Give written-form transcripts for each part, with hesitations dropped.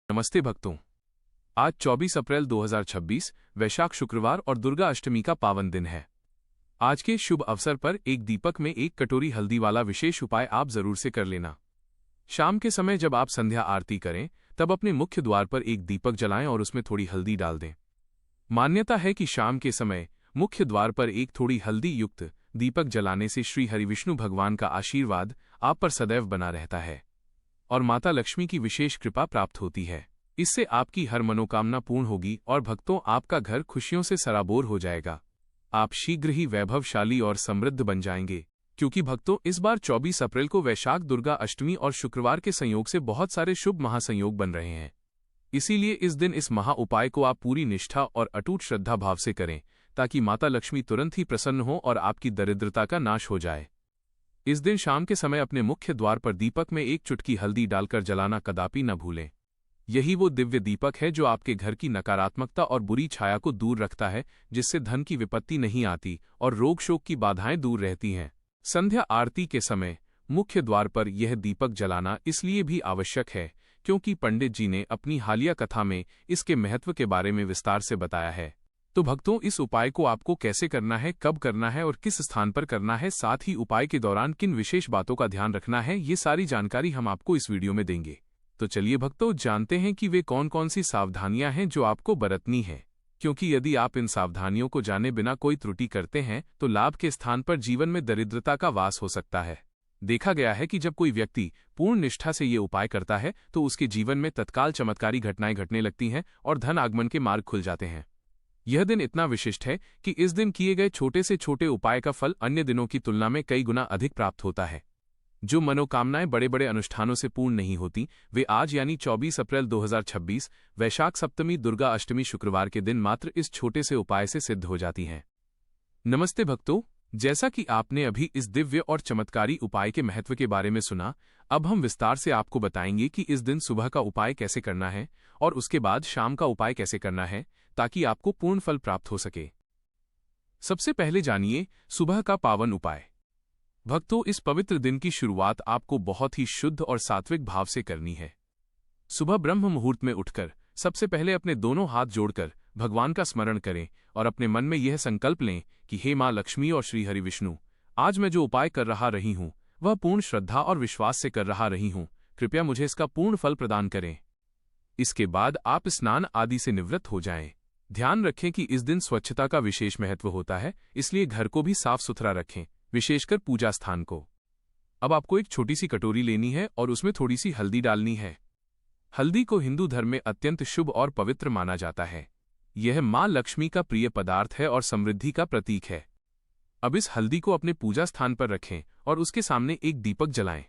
नमस्ते भक्तों। आज 24 अप्रैल 2026 वैशाख शुक्रवार और दुर्गा अष्टमी का पावन दिन है। आज के शुभ अवसर पर एक दीपक में एक कटोरी हल्दी वाला विशेष उपाय आप जरूर से कर लेना। शाम के समय जब आप संध्या आरती करें तब अपने मुख्य द्वार पर एक दीपक जलाएं और उसमें थोड़ी हल्दी डाल दें। मान्यता है कि शाम के समय मुख्य द्वार पर एक थोड़ी हल्दी युक्त दीपक जलाने से श्री हरिविष्णु भगवान का आशीर्वाद आप पर सदैव बना रहता है और माता लक्ष्मी की विशेष कृपा प्राप्त होती है। इससे आपकी हर मनोकामना पूर्ण होगी और भक्तों आपका घर खुशियों से सराबोर हो जाएगा। आप शीघ्र ही वैभवशाली और समृद्ध बन जाएंगे, क्योंकि भक्तों इस बार 24 अप्रैल को वैशाख दुर्गा अष्टमी और शुक्रवार के संयोग से बहुत सारे शुभ महासंयोग बन रहे हैं। इसीलिए इस दिन इस महा उपाय को आप पूरी निष्ठा और अटूट श्रद्धा भाव से करें, ताकि माता लक्ष्मी तुरंत ही प्रसन्न हो और आपकी दरिद्रता का नाश हो जाए। इस दिन शाम के समय अपने मुख्य द्वार पर दीपक में एक चुटकी हल्दी डालकर जलाना कदापि न भूलें। यही वो दिव्य दीपक है जो आपके घर की नकारात्मकता और बुरी छाया को दूर रखता है, जिससे धन की विपत्ति नहीं आती और रोग शोक की बाधाएं दूर रहती हैं। संध्या आरती के समय मुख्य द्वार पर यह दीपक जलाना इसलिए भी आवश्यक है क्योंकि पंडित जी ने अपनी हालिया कथा में इसके महत्व के बारे में विस्तार से बताया है। तो भक्तों इस उपाय को आपको कैसे करना है, कब करना है और किस स्थान पर करना है, साथ ही उपाय के दौरान किन विशेष बातों का ध्यान रखना है, ये सारी जानकारी हम आपको इस वीडियो में देंगे। तो चलिए भक्तों जानते हैं कि वे कौन कौन सी सावधानियां हैं जो आपको बरतनी है, क्योंकि यदि आप इन सावधानियों को जाने बिना कोई त्रुटि करते हैं तो लाभ के स्थान पर जीवन में दरिद्रता का वास हो सकता है। देखा गया है कि जब कोई व्यक्ति पूर्ण निष्ठा से ये उपाय करता है तो उसके जीवन में तत्काल चमत्कारी घटनाएं घटने लगती हैं और धन आगमन के मार्ग खुल जाते हैं। यह दिन इतना विशिष्ट है कि इस दिन किए गए छोटे से छोटे उपाय का फल अन्य दिनों की तुलना में कई गुना अधिक प्राप्त होता है। जो मनोकामनाएं बड़े बड़े अनुष्ठानों से पूर्ण नहीं होती, वे आज यानी 24 अप्रैल 2026 वैशाख सप्तमी दुर्गा अष्टमी शुक्रवार के दिन मात्र इस छोटे से उपाय से सिद्ध हो जाती हैं। नमस्ते भक्तों, जैसा कि आपने अभी इस दिव्य और चमत्कारी उपाय के महत्व के बारे में सुना, अब हम विस्तार से आपको बताएंगे कि इस दिन सुबह का उपाय कैसे करना है और उसके बाद शाम का उपाय कैसे करना है, ताकि आपको पूर्ण फल प्राप्त हो सके। सबसे पहले जानिए सुबह का पावन उपाय। भक्तों इस पवित्र दिन की शुरुआत आपको बहुत ही शुद्ध और सात्विक भाव से करनी है। सुबह ब्रह्म मुहूर्त में उठकर सबसे पहले अपने दोनों हाथ जोड़कर भगवान का स्मरण करें और अपने मन में यह संकल्प लें कि हे मां लक्ष्मी और श्री हरि विष्णु, आज मैं जो उपाय कर रहा रही हूं वह पूर्ण श्रद्धा और विश्वास से कर रहा रही हूं, कृपया मुझे इसका पूर्ण फल प्रदान करें। इसके बाद आप स्नान आदि से निवृत्त हो जाएं। ध्यान रखें कि इस दिन स्वच्छता का विशेष महत्व होता है, इसलिए घर को भी साफ सुथरा रखें, विशेषकर पूजा स्थान को। अब आपको एक छोटी सी कटोरी लेनी है और उसमें थोड़ी सी हल्दी डालनी है। हल्दी को हिंदू धर्म में अत्यंत शुभ और पवित्र माना जाता है। यह मां लक्ष्मी का प्रिय पदार्थ है और समृद्धि का प्रतीक है। अब इस हल्दी को अपने पूजा स्थान पर रखें और उसके सामने एक दीपक जलाएं।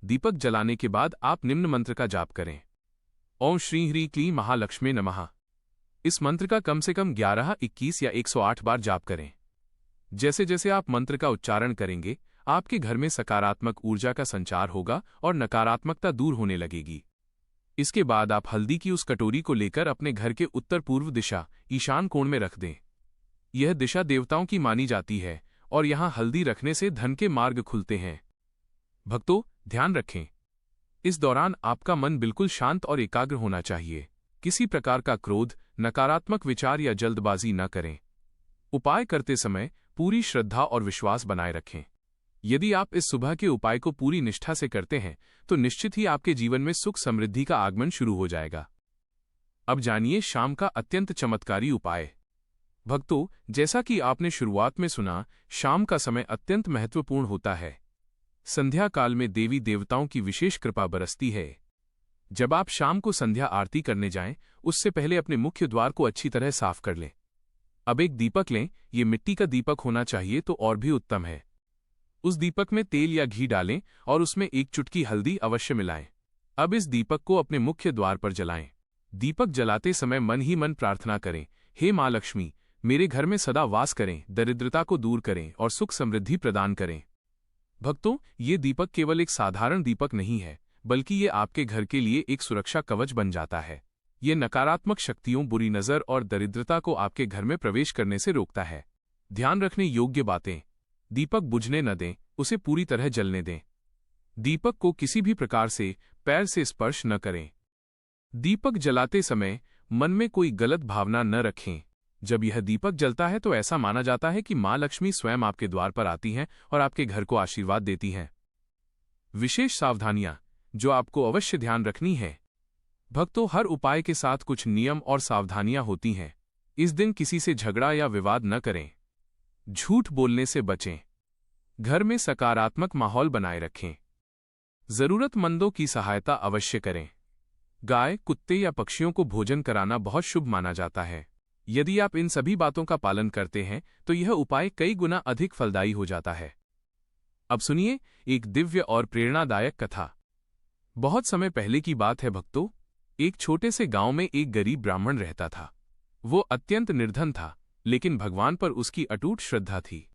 दीपक जलाने के बाद आप निम्न मंत्र का जाप करें। ओम श्री ह्रीं क्लीं महालक्ष्मी नमः। इस मंत्र का कम से कम 11, 21 या 108 बार जाप करें। जैसे जैसे आप मंत्र का उच्चारण करेंगे, आपके घर में सकारात्मक ऊर्जा का संचार होगा और नकारात्मकता दूर होने लगेगी। इसके बाद आप हल्दी की उस कटोरी को लेकर अपने घर के उत्तर पूर्व दिशा ईशान कोण में रख दें। यह दिशा देवताओं की मानी जाती है और यहां हल्दी रखने से धन के मार्ग खुलते हैं। भक्तों ध्यान रखें, इस दौरान आपका मन बिल्कुल शांत और एकाग्र होना चाहिए। किसी प्रकार का क्रोध, नकारात्मक विचार या जल्दबाजी न करें। उपाय करते समय पूरी श्रद्धा और विश्वास बनाए रखें। यदि आप इस सुबह के उपाय को पूरी निष्ठा से करते हैं तो निश्चित ही आपके जीवन में सुख समृद्धि का आगमन शुरू हो जाएगा। अब जानिए शाम का अत्यंत चमत्कारी उपाय। भक्तों जैसा कि आपने शुरुआत में सुना, शाम का समय अत्यंत महत्वपूर्ण होता है। संध्या काल में देवी देवताओं की विशेष कृपा बरसती है। जब आप शाम को संध्या आरती करने जाएं, उससे पहले अपने मुख्य द्वार को अच्छी तरह साफ कर लें। अब एक दीपक लें, ये मिट्टी का दीपक होना चाहिए तो और भी उत्तम है। उस दीपक में तेल या घी डालें और उसमें एक चुटकी हल्दी अवश्य मिलाएं। अब इस दीपक को अपने मुख्य द्वार पर जलाएं। दीपक जलाते समय मन ही मन प्रार्थना करें, हे मां लक्ष्मी, मेरे घर में सदा वास करें, दरिद्रता को दूर करें और सुख समृद्धि प्रदान करें। भक्तों ये दीपक केवल एक साधारण दीपक नहीं है, बल्कि ये आपके घर के लिए एक सुरक्षा कवच बन जाता है। ये नकारात्मक शक्तियों, बुरी नज़र और दरिद्रता को आपके घर में प्रवेश करने से रोकता है। ध्यान रखने योग्य बातें। दीपक बुझने न दें, उसे पूरी तरह जलने दें। दीपक को किसी भी प्रकार से पैर से स्पर्श न करें। दीपक जलाते समय मन में कोई गलत भावना न रखें। जब यह दीपक जलता है तो ऐसा माना जाता है कि मां लक्ष्मी स्वयं आपके द्वार पर आती हैं और आपके घर को आशीर्वाद देती हैं। विशेष सावधानियां जो आपको अवश्य ध्यान रखनी है। भक्तों, हर उपाय के साथ कुछ नियम और सावधानियां होती हैं। इस दिन किसी से झगड़ा या विवाद न करें। झूठ बोलने से बचें। घर में सकारात्मक माहौल बनाए रखें। जरूरतमंदों की सहायता अवश्य करें। गाय, कुत्ते या पक्षियों को भोजन कराना बहुत शुभ माना जाता है। यदि आप इन सभी बातों का पालन करते हैं तो यह उपाय कई गुना अधिक फलदायी हो जाता है। अब सुनिए एक दिव्य और प्रेरणादायक कथा। बहुत समय पहले की बात है भक्तों, एक छोटे से गांव में एक गरीब ब्राह्मण रहता था। वो अत्यंत निर्धन था, लेकिन भगवान पर उसकी अटूट श्रद्धा थी।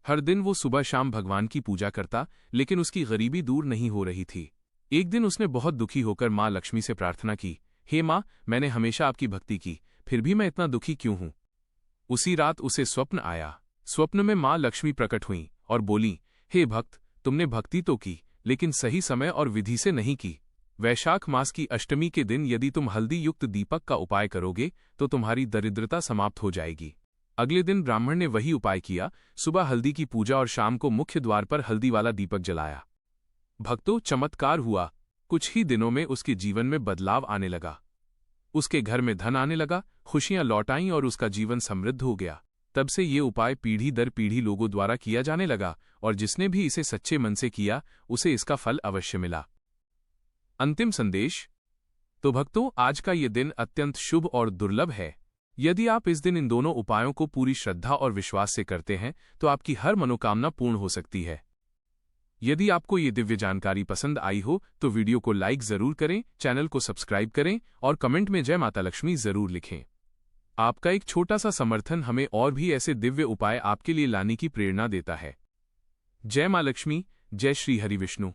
हर दिन वो सुबह शाम भगवान की पूजा करता, लेकिन उसकी गरीबी दूर नहीं हो रही थी। एक दिन उसने बहुत दुखी होकर मां लक्ष्मी से प्रार्थना की, हे मां, मैंने हमेशा आपकी भक्ति की, फिर भी मैं इतना दुखी क्यों हूं? उसी रात उसे स्वप्न आया। स्वप्न में मां लक्ष्मी प्रकट हुईं और बोली, हे भक्त, तुमने भक्ति तो की, लेकिन सही समय और विधि से नहीं की। वैशाख मास की अष्टमी के दिन यदि तुम हल्दी युक्त दीपक का उपाय करोगे तो तुम्हारी दरिद्रता समाप्त हो जाएगी। अगले दिन ब्राह्मण ने वही उपाय किया। सुबह हल्दी की पूजा और शाम को मुख्य द्वार पर हल्दी वाला दीपक जलाया। भक्तों, चमत्कार हुआ। कुछ ही दिनों में उसके जीवन में बदलाव आने लगा। उसके घर में धन आने लगा, खुशियां लौट आईं और उसका जीवन समृद्ध हो गया। तब से ये उपाय पीढ़ी दर पीढ़ी लोगों द्वारा किया जाने लगा और जिसने भी इसे सच्चे मन से किया उसे इसका फल अवश्य मिला। अंतिम संदेश। तो भक्तों, आज का ये दिन अत्यंत शुभ और दुर्लभ है। यदि आप इस दिन इन दोनों उपायों को पूरी श्रद्धा और विश्वास से करते हैं तो आपकी हर मनोकामना पूर्ण हो सकती है। यदि आपको ये दिव्य जानकारी पसंद आई हो तो वीडियो को लाइक जरूर करें, चैनल को सब्सक्राइब करें और कमेंट में जय माता लक्ष्मी जरूर लिखें। आपका एक छोटा सा समर्थन हमें और भी ऐसे दिव्य उपाय आपके लिए लाने की प्रेरणा देता है। जय मां लक्ष्मी, जय श्री हरि विष्णु।